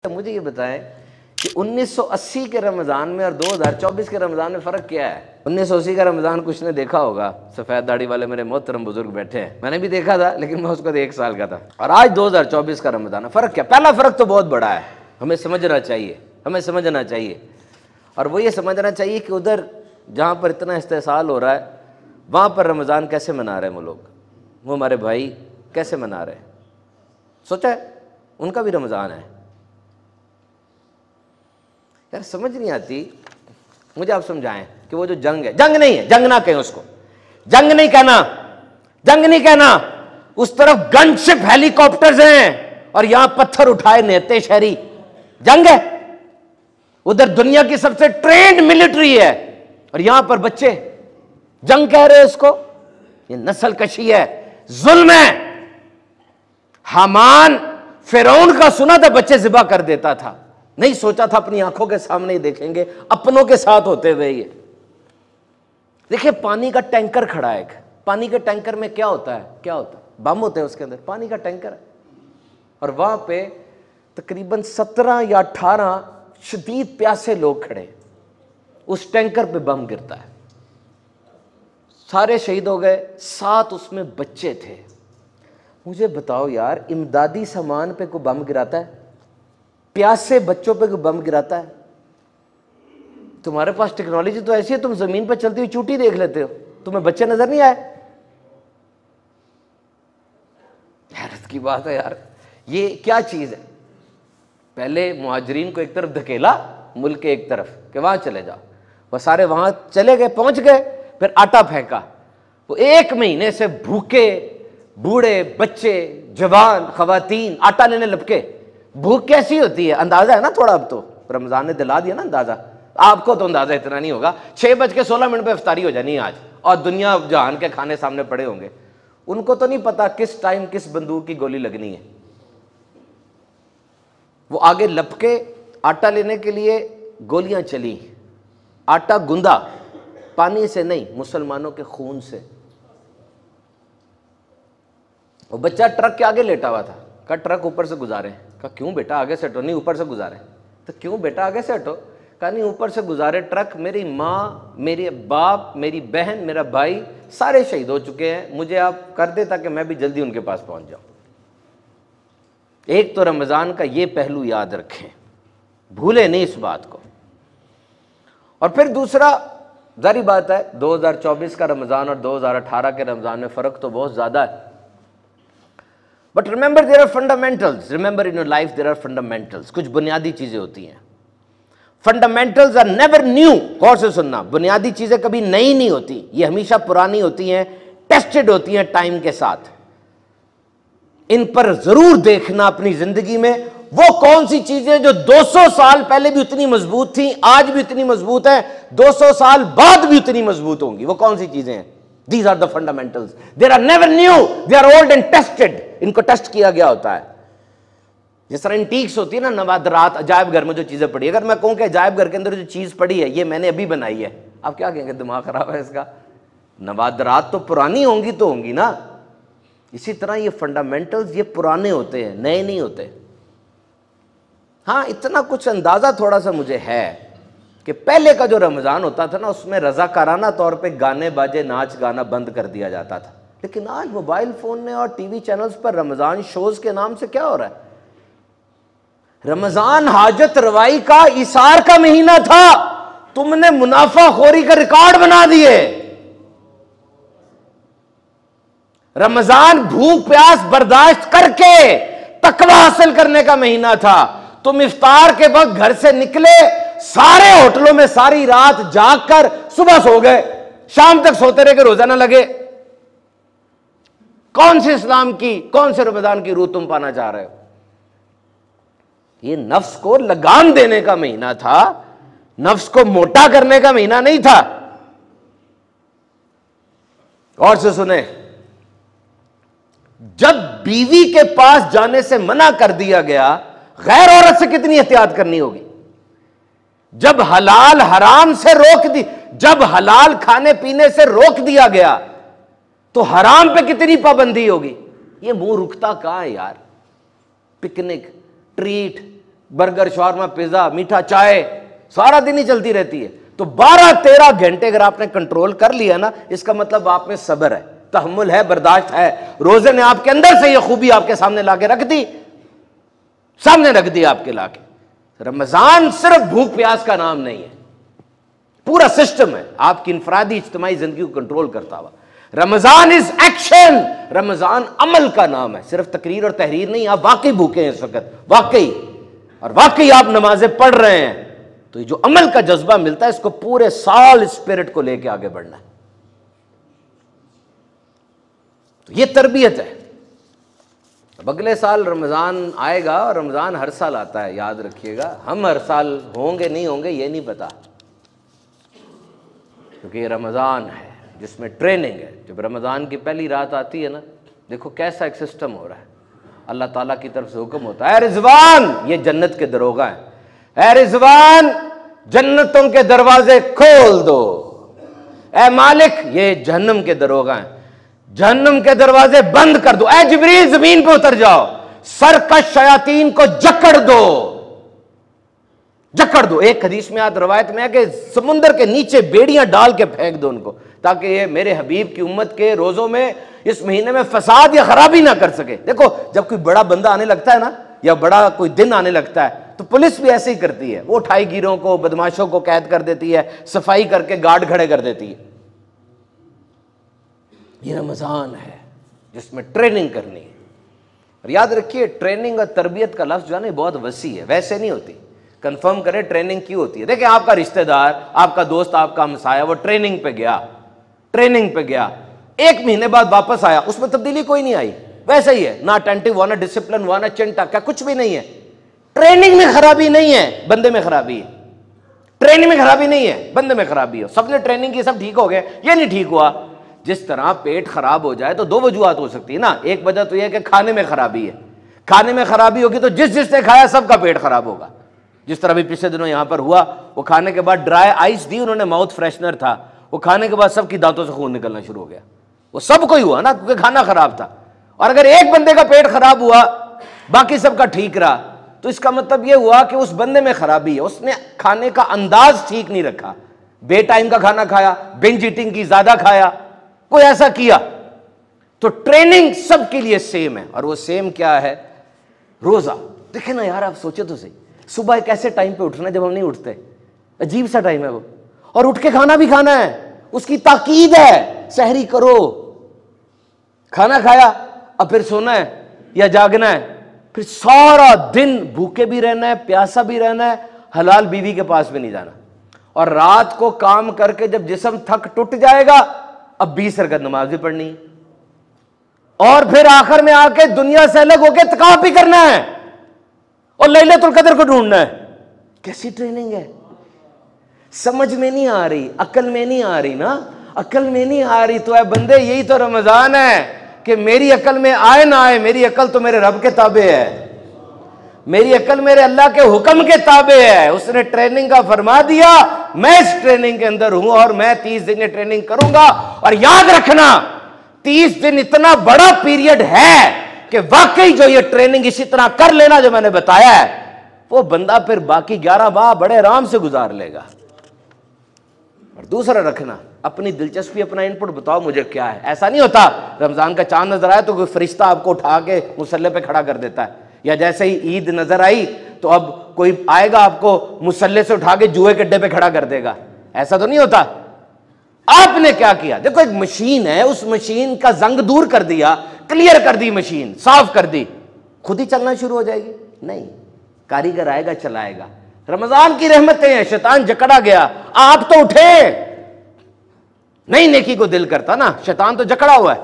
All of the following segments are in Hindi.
मुझे ये बताएं कि 1980 के रमज़ान में और 2024 के रमज़ान में फ़र्क क्या है? 1980 का रमज़ान कुछ ने देखा होगा, सफ़ेद दाढ़ी वाले मेरे मोहतरम बुजुर्ग बैठे हैं, मैंने भी देखा था, लेकिन मैं उसको 1 साल का था। और आज 2024 का रमज़ान है, फ़र्क क्या? पहला फ़र्क तो बहुत बड़ा है, हमें समझना चाहिए, हमें समझना चाहिए। और वो ये समझना चाहिए कि उधर जहाँ पर इतना इस्तेसाल हो रहा है, वहाँ पर रमज़ान कैसे मना रहे हैं वो लोग, वो हमारे भाई कैसे मना रहे हैं? सोचा है? उनका भी रमज़ान है यार, समझ नहीं आती। मुझे आप समझाएं कि वो जो जंग है, जंग नहीं है, जंग ना कहें उसको, जंग नहीं कहना, जंग नहीं कहना। उस तरफ गनशिप हेलीकॉप्टर्स हैं और यहां पत्थर उठाए नेते शहरी, जंग है। उधर दुनिया की सबसे ट्रेंड मिलिट्री है और यहां पर बच्चे जंग कह रहे हैं इसको। ये नस्ल कशी है, जुल्म है। हामान फिरौन का सुना था बच्चे ज़िबा कर देता था, नहीं सोचा था अपनी आंखों के सामने ही देखेंगे अपनों के साथ होते हुए। ये देखिए पानी का टैंकर खड़ा है, पानी के टैंकर में क्या होता है, क्या होता है? बम होते हैं उसके अंदर, पानी का टैंकर है। और वहां पे तकरीबन 17 या 18 शदीद प्यासे लोग खड़े, उस टैंकर पे बम गिरता है, सारे शहीद हो गए, 7 उसमें बच्चे थे। मुझे बताओ यार, इमदादी सामान पे कोई बम गिराता है? प्यासे बच्चों पे कोई बम गिराता है? तुम्हारे पास टेक्नोलॉजी तो ऐसी है, तुम जमीन पर चलती हुई चूटी देख लेते हो, तुम्हें बच्चे नजर नहीं आए? हैरत की बात है यार, ये क्या चीज है? पहले मुहाजिरीन को एक तरफ धकेला, मुल्क के एक तरफ कि वहां चले जाओ, वो सारे वहां चले गए, पहुंच गए, फिर आटा फेंका। वो 1 महीने से भूखे बूढ़े बच्चे जवान खवातीन आटा लेने लपके। भूख कैसी होती है अंदाजा है ना थोड़ा, अब तो रमजान ने दिला दिया ना अंदाजा। आपको तो अंदाजा इतना नहीं होगा, 6:16 पे इफ्तारी हो जानी आज और दुनिया जहान के खाने सामने पड़े होंगे। उनको तो नहीं पता किस टाइम किस बंदूक की गोली लगनी है। वो आगे लपके आटा लेने के लिए, गोलियां चली, आटा गुंदा पानी से नहीं, मुसलमानों के खून से। वो बच्चा ट्रक के आगे लेटा हुआ था, कहा ट्रक ऊपर से गुजारे। कहा क्यों बेटा आगे से हटो? नहीं ऊपर से गुजारे। तो क्यों बेटा आगे से हटो? कहा नहीं ऊपर से गुजारे ट्रक, मेरी माँ, मेरे बाप, मेरी बहन, मेरा भाई सारे शहीद हो चुके हैं, मुझे आप कर दे ताकि मैं भी जल्दी उनके पास पहुंच जाऊं। एक तो रमज़ान का ये पहलू याद रखें, भूले नहीं इस बात को। और फिर दूसरा, जारी बात है 2024 का रमज़ान और 2018 के रमज़ान में फ़र्क तो बहुत ज़्यादा है। But remember there are fundamentals, remember in your life there are fundamentals. कुछ बुनियादी चीज़ें होती हैं, फंडामेंटल्स आर नेवर न्यू। गौर से सुनना, बुनियादी चीज़ें कभी नई नहीं होती, ये हमेशा पुरानी होती हैं, टेस्टेड होती हैं टाइम के साथ। इन पर ज़रूर देखना अपनी ज़िंदगी में, वो कौन सी चीज़ें जो 200 साल पहले भी उतनी मजबूत थी, आज भी उतनी मजबूत है, 200 साल बाद भी उतनी मजबूत होंगी, वो कौन सी चीज़ें हैं? These are the fundamentals. They are never new. They are old and tested. इनको टेस्ट किया गया होता है। जिस तरह एंटीक्स होती है ना, नवादरात, अजायब घर में जो चीज़ें पड़ी, अगर मैं कहूँ कि अजायब घर के अंदर जो चीज़ पड़ी है ये मैंने अभी बनाई है, आप क्या कहेंगे? दिमाग खराब है इसका। नवादरात तो पुरानी होंगी तो होंगी ना। इसी तरह ये फंडामेंटल्स ये पुराने होते हैं, नए नहीं होते। हाँ, इतना कुछ अंदाज़ा थोड़ा सा मुझे है कि पहले का जो रमज़ान होता था ना, उसमें रज़ाकाराना तौर पे गाने बाजे नाच गाना बंद कर दिया जाता था। लेकिन आज मोबाइल फ़ोन ने और टीवी चैनल्स पर रमज़ान शोज़ के नाम से क्या हो रहा है? रमज़ान हाजत रवाई का, इसार का महीना था, तुमने मुनाफाखोरी का रिकॉर्ड बना दिए। रमज़ान भूख प्यास बर्दाश्त करके तकवा हासिल करने का महीना था। तुम इफ्तार के वक्त घर से निकले, सारे होटलों में सारी रात जाग कर सुबह सो गए, शाम तक सोते रहे कि रोजा ना लगे। कौन से इस्लाम की, कौन से रमजान की रूह तुम पाना चाह रहे हो? ये नफ्स को लगाम देने का महीना था, नफ्स को मोटा करने का महीना नहीं था। और से सुने, जब बीवी के पास जाने से मना कर दिया गया, गैर औरत से कितनी एहतियात करनी होगी? जब हलाल हराम से रोक दी, जब हलाल खाने पीने से रोक दिया गया तो हराम पे कितनी पाबंदी होगी? ये मुंह रुकता कहां है यार? Picnic, treat, burger, shawarma, pizza, मीठा, चाय सारा दिन ही चलती रहती है। तो 12-13 घंटे अगर आपने कंट्रोल कर लिया ना, इसका मतलब आप में सब्र है, तहम्मुल है, बर्दाश्त है। रोजे ने आपके अंदर से ये खूबी आपके सामने लाके रख दी, सामने रख दी आपके लाके। रमजान सिर्फ भूख प्यास का नाम नहीं है, पूरा सिस्टम है आपकी इनफरादी इज्तिमाई जिंदगी को कंट्रोल करता हुआ। रमजान इज एक्शन, रमजान अमल का नाम है, सिर्फ तकरीर और तहरीर नहीं। आप वाकई भूखे हैं इस वक्त, वाकई, और वाकई आप नमाजें पढ़ रहे हैं, तो ये जो अमल का जज्बा मिलता है, इसको पूरे साल स्पिरिट को लेके आगे बढ़ना है। तो ये तरबियत है। अब अगले साल रमज़ान आएगा, और रमज़ान हर साल आता है, याद रखिएगा। हम हर साल होंगे नहीं होंगे ये नहीं पता, क्योंकि ये रमज़ान है जिसमें ट्रेनिंग है। जब रमज़ान की पहली रात आती है ना, देखो कैसा एक सिस्टम हो रहा है। अल्लाह ताला की तरफ से हुक्म होता है, रिजवान, ये जन्नत के दरोगा हैं, रिजवान जन्नतों के दरवाजे खोल दो, ए मालिक ये जहन्नम के दरोगा हैं, जहन्नम के दरवाजे बंद कर दो, ए जिब्रील जमीन पे उतर जाओ, सरकश शयातीन को जकड़ दो, जकड़ दो। एक हदीस में आज रवायत में है कि समुंदर के नीचे बेड़ियां डाल के फेंक दो उनको, ताकि ये मेरे हबीब की उम्मत के रोजों में इस महीने में फसाद या खराबी ना कर सके। देखो जब कोई बड़ा बंदा आने लगता है ना, या बड़ा कोई दिन आने लगता है, तो पुलिस भी ऐसे ही करती है, वो ठाईगिरों को, बदमाशों को कैद कर देती है, सफाई करके गार्ड खड़े कर देती है। ये रमजान है जिसमें ट्रेनिंग करनी है। और याद रखिए, ट्रेनिंग और तरबियत का लफ्ज जो है ना बहुत वसी है, वैसे नहीं होती। कंफर्म करें ट्रेनिंग क्यों होती है। देखिए आपका रिश्तेदार, आपका दोस्त, आपका हमसाया, वो ट्रेनिंग पे गया, ट्रेनिंग पे गया, 1 महीने बाद वापस आया, उसमें तब्दीली कोई नहीं आई, वैसे ही है, ना अटेंटिव हुआ, ना डिसिप्लिन हुआ, ना चिंता, क्या कुछ भी नहीं है। ट्रेनिंग में खराबी नहीं है, बंदे में खराबी है। ट्रेनिंग में खराबी नहीं है, बंदे में खराबी है। सबने ट्रेनिंग की, सब ठीक हो गए, ये नहीं ठीक हुआ। जिस तरह पेट खराब हो जाए तो 2 वजूहात हो सकती है ना। एक वजह तो यह है कि खाने में खराबी है, खाने में खराबी होगी तो जिस जिसने खाया सबका पेट खराब होगा। जिस तरह भी पिछले दिनों यहां पर हुआ, वो खाने के बाद ड्राई आइस दी उन्होंने, माउथ फ्रेशनर था, वो खाने के बाद सबकी दांतों से खून निकलना शुरू हो गया। वो सबको ही हुआ ना, क्योंकि खाना खराब था। और अगर एक बंदे का पेट खराब हुआ, बाकी सबका ठीक रहा, तो इसका मतलब यह हुआ कि उस बंदे में खराबी है, उसने खाने का अंदाज ठीक नहीं रखा, बे टाइम का खाना खाया, बिंज ईटिंग की, ज्यादा खाया, कोई ऐसा किया। तो ट्रेनिंग सबके लिए सेम है, और वो सेम क्या है? रोजा। देखे ना यार, आप सोचे तो सही, सुबह एक ऐसे टाइम पे उठना जब हम नहीं उठते, अजीब सा टाइम है वो, और उठ के खाना भी खाना है, उसकी ताकीद है, सहरी करो, खाना खाया, अब फिर सोना है या जागना है, फिर सारा दिन भूखे भी रहना है, प्यासा भी रहना है, हलाल बीवी के पास भी नहीं जाना, और रात को काम करके जब जिस्म थक टूट जाएगा, अब 20 रकात नमाज भी पढ़नी है, और फिर आखिर में आके दुनिया से अलग होके तकाफ भी करना है, और लैलतुल कद्र को ढूंढना है। कैसी ट्रेनिंग है, समझ में नहीं आ रही, अकल में नहीं आ रही ना, अकल में नहीं आ रही। तो है बंदे, यही तो रमजान है कि मेरी अकल में आए ना आए, मेरी अकल तो मेरे रब के ताबे है, मेरी अकल मेरे अल्लाह के हुक्म के ताबे है। उसने ट्रेनिंग का फरमा दिया, मैं इस ट्रेनिंग के अंदर हूं, और मैं 30 दिन ये ट्रेनिंग करूंगा। और याद रखना, 30 दिन इतना बड़ा पीरियड है कि वाकई जो ये ट्रेनिंग इसी तरह कर लेना जो मैंने बताया है, वो बंदा फिर बाकी 11 माह बड़े आराम से गुजार लेगा। और दूसरा रखना, अपनी दिलचस्पी, अपना इनपुट बताओ मुझे क्या है। ऐसा नहीं होता रमजान का चांद नजर आया तो कोई फरिश्ता आपको उठा के मुसल्ले पे खड़ा कर देता है, या जैसे ही ईद नजर आई तो अब कोई आएगा आपको मुसल्ले से उठा के जुए के अड्डे पे खड़ा कर देगा। ऐसा तो नहीं होता। आपने क्या किया? देखो एक मशीन है, उस मशीन का जंग दूर कर दिया, क्लियर कर दी मशीन, साफ कर दी, खुद ही चलना शुरू हो जाएगी? नहीं, कारीगर आएगा, चलाएगा। रमजान की रहमतें हैं, शैतान जकड़ा गया, आप तो उठे, नहीं नेकी को दिल करता ना, शैतान तो जकड़ा हुआ है,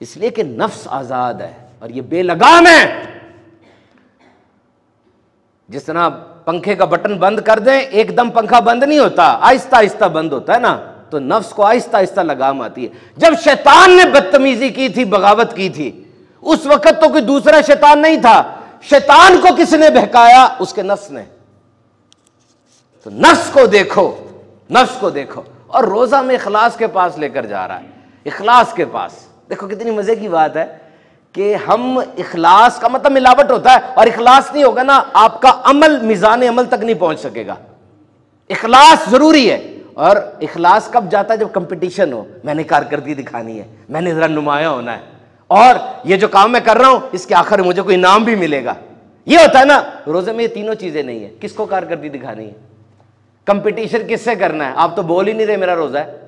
इसलिए कि नफ्स आजाद है और ये बेलगाम है। जिस तरह पंखे का बटन बंद कर दें, एकदम पंखा बंद नहीं होता, आहिस्ता आहिस्ता बंद होता है ना, तो नफ्स को आहिस्ता आहिस्ता लगाम आती है। जब शैतान ने बदतमीजी की थी, बगावत की थी, उस वक्त तो कोई दूसरा शैतान नहीं था, शैतान को किसने बहकाया? उसके नफ्स ने। तो नफ्स को देखो, नफ्स को देखो। और रोजा में इखलास के पास लेकर जा रहा है, इखलास के पास। देखो कितनी मजे की बात है कि हम इखलास का मतलब मिलावट होता है, और इखलास नहीं होगा ना आपका अमल मिजान अमल तक नहीं पहुंच सकेगा। इखलास जरूरी है, और इखलास कब जाता है? जब कंपटीशन हो, मैंने कारकर्दगी दिखानी है, मैंने जरा नुमाया होना है, और ये जो काम मैं कर रहा हूं इसके आखिर मुझे कोई इनाम भी मिलेगा, ये होता है ना। रोजे में ये तीनों चीजें नहीं है। किसको कारकर्दगी दिखानी है? कंपटीशन किससे करना है? आप तो बोल ही नहीं रहे मेरा रोजा है,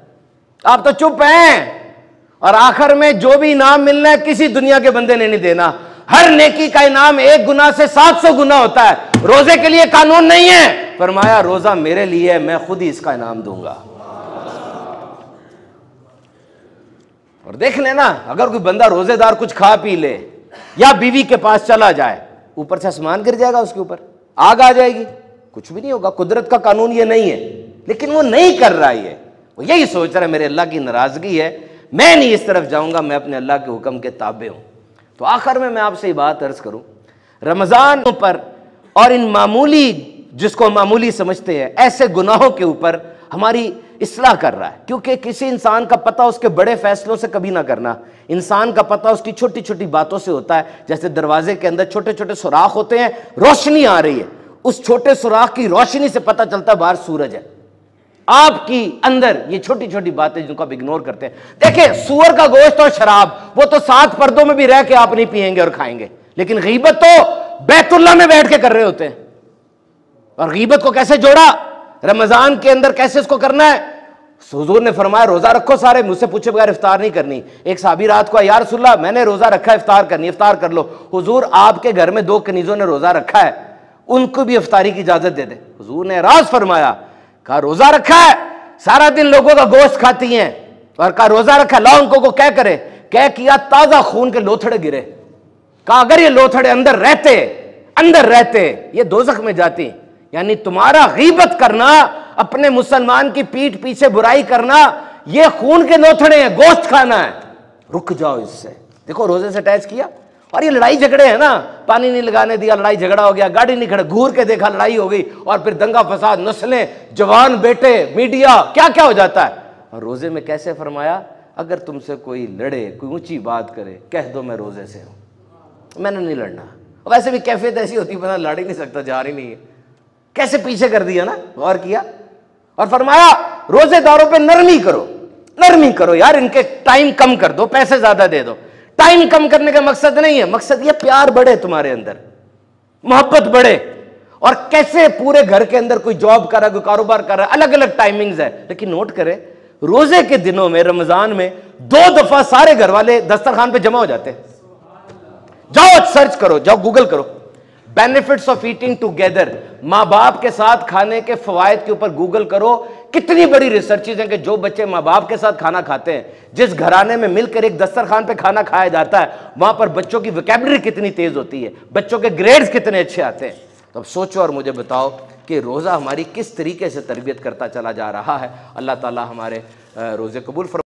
आप तो चुप हैं, और आखिर में जो भी इनाम मिलना है किसी दुनिया के बंदे ने नहीं देना। हर नेकी का इनाम 1 गुना से 700 गुना होता है। रोजे के लिए कानून नहीं है, फरमाया रोजा मेरे लिए है, मैं खुद ही इसका इनाम दूंगा। और देख लेना, अगर कोई बंदा रोजेदार कुछ खा पी ले या बीवी के पास चला जाए, ऊपर से आसमान गिर जाएगा, उसके ऊपर आग आ जाएगी, कुछ भी नहीं होगा। कुदरत का कानून ये नहीं है, लेकिन वो नहीं कर रहा है, वो यही सोच रहा है मेरे अल्लाह की नाराजगी है, मैं नहीं इस तरफ जाऊंगा, मैं अपने अल्लाह के हुक्म के ताबे हूं। तो आखिर में मैं आपसे ये बात अर्ज करूं, रमजान पर और इन मामूली, जिसको मामूली समझते हैं, ऐसे गुनाहों के ऊपर हमारी इस्लाह कर रहा है। क्योंकि किसी इंसान का पता उसके बड़े फैसलों से कभी ना करना, इंसान का पता उसकी छोटी छोटी बातों से होता है। जैसे दरवाजे के अंदर छोटे छोटे सुराख होते हैं, रोशनी आ रही है, उस छोटे सुराख की रोशनी से पता चलता है बाहर सूरज है। आपकी अंदर ये छोटी छोटी बातें जिनको आप इग्नोर करते हैं। देखिए, सूअर का गोश्त और शराब वो तो 7 पर्दों में भी रह के आप नहीं पिएंगे और खाएंगे, लेकिन गीबत तो बैतुल्लाह में बैठ के कर रहे होते हैं। और गीबत को कैसे जोड़ा रमजान के अंदर, कैसे इसको करना है? हुजूर ने फरमाया रोजा रखो सारे, मुझसे पूछे बगैर इफ्तार नहीं करनी। एक साहबी रात को, या रसूलल्लाह मैंने रोजा रखा है, इफ्तार करनी, इफ्तार कर लो। हुजूर आपके घर में 2 कनीजों ने रोजा रखा है, उनको भी इफ्तारी की इजाजत दे दे। हुजूर ने राज फरमाया, कहा रोजा रखा है, सारा दिन लोगों का गोश्त खाती हैं, और कहा रोजा रखा, लाओ उनको को क्या करे? क्या किया? ताजा खून के लोथड़े गिरे। कहा अगर ये लोथड़े अंदर रहते ये दोजख में जाती। यानी तुम्हारा गीबत करना, अपने मुसलमान की पीठ पीछे बुराई करना, ये खून के लोथड़े हैं, गोश्त खाना है, रुक जाओ इससे। देखो रोजे से अटैच किया। और ये लड़ाई झगड़े हैं ना, पानी नहीं लगाने दिया, लड़ाई झगड़ा हो गया, गाड़ी नहीं खड़े, घूर के देखा, लड़ाई हो गई, और फिर दंगा फसाद, नस्लें, जवान बेटे, मीडिया, क्या क्या हो जाता है। और रोजे में कैसे फरमाया, अगर तुमसे कोई लड़े, कोई ऊंची बात करे, कह दो मैं रोजे से हूं, मैंने नहीं लड़ना। वैसे भी कैफियत ऐसी होती है, पता लड़ ही नहीं सकता, जा ही नहीं है, कैसे पीछे कर दिया ना, गौर किया। और फरमाया रोजेदारों पे नरमी करो यार, इनके टाइम कम कर दो, पैसे ज्यादा दे दो। टाइम कम करने का मकसद नहीं है, मकसद ये प्यार बढ़े तुम्हारे अंदर, मोहब्बत बढ़े। और कैसे पूरे घर के अंदर कोई जॉब कर रहा है, कोई कारोबार कर रहा है, अलग अलग टाइमिंग्स है, लेकिन नोट करें रोजे के दिनों में, रमजान में 2 दफा सारे घर वाले दस्तरखान पे जमा हो जाते हैं। जाओ सर्च करो, जाओ गूगल करो, बेनिफिट्स ऑफ ईटिंग टुगेदर, मां बाप के साथ खाने के फवायद के ऊपर गूगल करो। कितनी बड़ी रिसर्चेज हैं कि जो बच्चे मां बाप के साथ खाना खाते हैं, जिस घराने में मिलकर एक दस्तरखान पे खाना खाया जाता है, वहां पर बच्चों की वोकैबुलरी कितनी तेज होती है, बच्चों के ग्रेड्स कितने अच्छे आते हैं। तो अब सोचो और मुझे बताओ कि रोजा हमारी किस तरीके से तरबियत करता चला जा रहा है। अल्लाह ताला हमारे रोजे कबूल फरमाए।